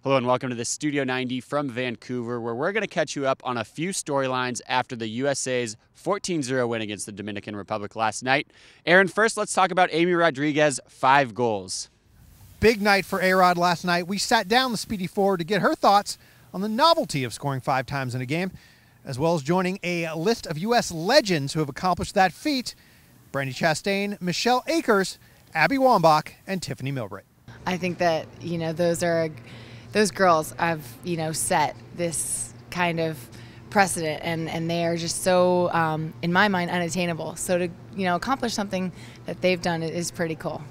Hello and welcome to the Studio 90 from Vancouver, where we're going to catch you up on a few storylines after the USA's 14-0 win against the Dominican Republic last night. Aaron, first let's talk about Amy Rodriguez's 5 goals. Big night for A-Rod last night. We sat down the speedy forward to get her thoughts on the novelty of scoring 5 times in a game, as well as joining a list of U.S. legends who have accomplished that feat: Brandi Chastain, Michelle Akers, Abby Wambach, and Tiffany Milbright. I think that, those girls have, set this kind of precedent, and they are just so, in my mind, unattainable. So to, accomplish something that they've done is pretty cool.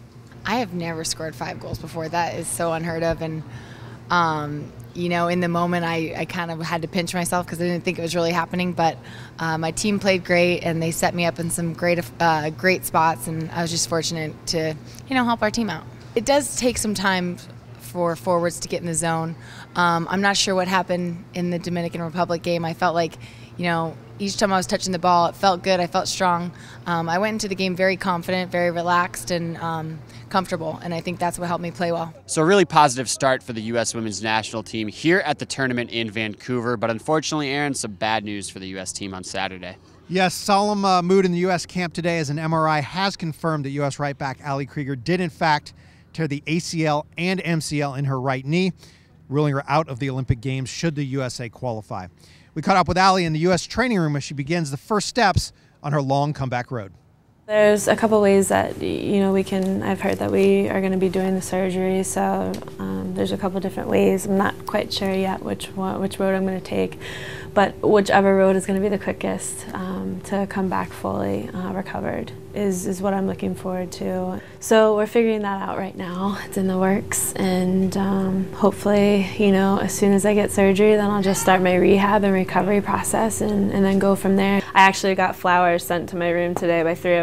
I have never scored 5 goals before. That is so unheard of. And, in the moment, I kind of had to pinch myself because I didn't think it was really happening. But my team played great, and they set me up in some great spots, and I was just fortunate to, help our team out. It does take some time for forwards to get in the zone. I'm not sure what happened in the Dominican Republic game. I felt like, each time I was touching the ball, it felt good. I felt strong. I went into the game very confident, very relaxed, and comfortable, and I think that's what helped me play well. So a really positive start for the U.S. women's national team here at the tournament in Vancouver, but unfortunately, Aaron, some bad news for the U.S. team on Saturday. Yes, solemn mood in the U.S. camp today as an MRI has confirmed that U.S. right back Krieger did in fact tear the ACL and MCL in her right knee, ruling her out of the Olympic Games should the USA qualify. We caught up with Allie in the U.S. training room as she begins the first steps on her long comeback road. There's a couple ways that, I've heard that we are going to be doing the surgery, so there's a couple different ways. I'm not quite sure yet which road I'm going to take, but whichever road is going to be the quickest to come back fully recovered is what I'm looking forward to. So we're figuring that out right now. It's in the works, and hopefully, as soon as I get surgery, then I'll just start my rehab and recovery process and then go from there. I actually got flowers sent to my room today by three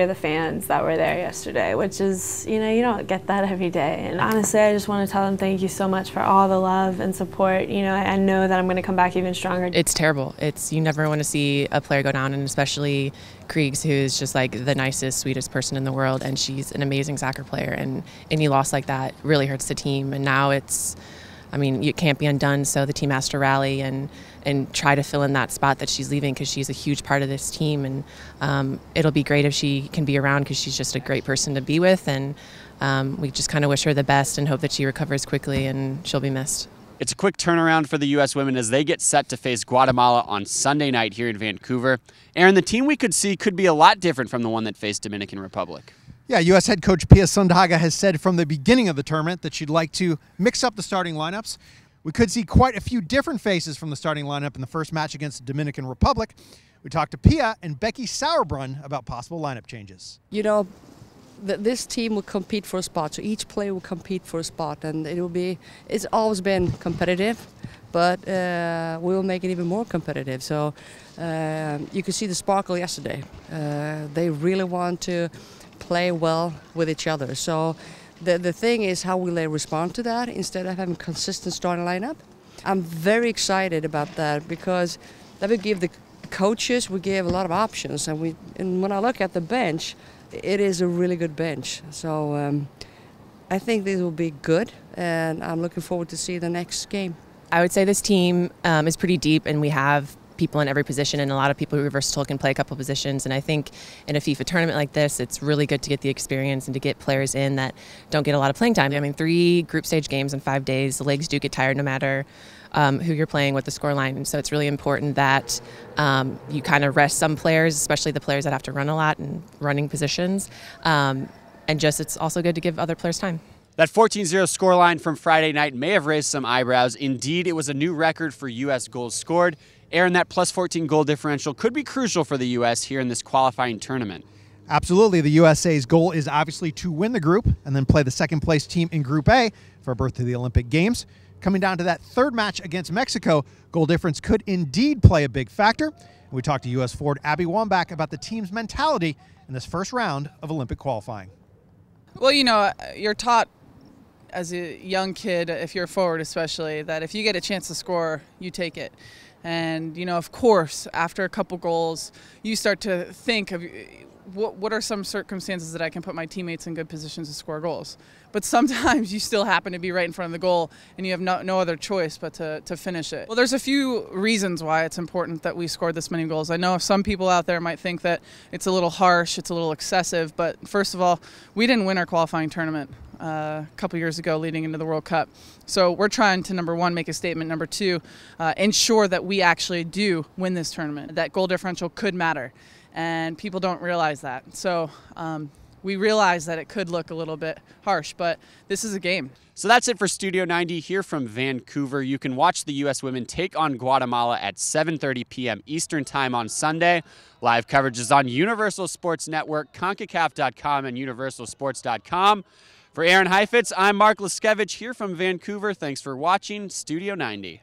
of the fans that were there yesterday, which is, you don't get that every day. And honestly, I just want to tell them thank you so much for all the love and support. I know that I'm going to come back even stronger. It's terrible. You never want to see a player go down, and especially Krieger, who is just like the nicest, sweetest person in the world, and she's an amazing soccer player, and any loss like that really hurts the team. And now it can't be undone, so the team has to rally and try to fill in that spot that she's leaving, because she's a huge part of this team, and it'll be great if she can be around, because she's just a great person to be with, and we just kind of wish her the best and hope that she recovers quickly and she'll be missed. It's a quick turnaround for the U.S. women as they get set to face Guatemala on Sunday night here in Vancouver. Aaron, the team we could see could be a lot different from the one that faced Dominican Republic. Yeah, U.S. head coach Pia Sundhage has said from the beginning of the tournament that she'd like to mix up the starting lineups. We could see quite a few different faces from the starting lineup in the first match against the Dominican Republic. We talked to Pia and Becky Sauerbrunn about possible lineup changes. This team will compete for a spot, so each player will compete for a spot, and it's always been competitive, but we will make it even more competitive. So you could see the sparkle yesterday. They really want to play well with each other. So the thing is, how will they respond to that instead of having a consistent starting lineup? I'm very excited about that, because that will give the coaches, we give a lot of options, and when I look at the bench, it is a really good bench. So I think this will be good, and I'm looking forward to see the next game. I would say this team is pretty deep, and we have people in every position, and a lot of people who are versatile can play a couple positions. And I think in a FIFA tournament like this, it's really good to get the experience and to get players in that don't get a lot of playing time. 3 group stage games in 5 days, the legs do get tired no matter who you're playing with the scoreline. And so it's really important that you kind of rest some players, especially the players that have to run a lot and running positions. And it's also good to give other players time. That 14-0 scoreline from Friday night may have raised some eyebrows. Indeed, it was a new record for U.S. goals scored. Aaron, that plus 14 goal differential could be crucial for the U.S. here in this qualifying tournament. Absolutely. The USA's goal is obviously to win the group and then play the second-place team in Group A for a berth to the Olympic Games. Coming down to that third match against Mexico, goal difference could indeed play a big factor. We talked to U.S. forward Abby Wambach about the team's mentality in this first round of Olympic qualifying. Well, you're taught as a young kid, if you're a forward especially, that if you get a chance to score, you take it. And, you know, of course, after a couple goals, you start to think of what are some circumstances that I can put my teammates in good positions to score goals. But sometimes you still happen to be right in front of the goal and you have no other choice but to finish it. Well, there's a few reasons why it's important that we scored this many goals. I know some people out there might think that it's a little harsh, it's a little excessive, but first of all, we didn't win our qualifying tournament a couple years ago leading into the World Cup. So we're trying to, number one, make a statement. Number two, ensure that we actually do win this tournament. That goal differential could matter, and people don't realize that. So we realize that it could look a little bit harsh, but this is a game. So that's it for Studio 90 here from Vancouver. You can watch the U.S. women take on Guatemala at 7:30 p.m. Eastern Time on Sunday. Live coverage is on Universal Sports Network, CONCACAF.com, and UniversalSports.com. For Aaron Heifetz, I'm Mark Liskevich here from Vancouver. Thanks for watching Studio 90.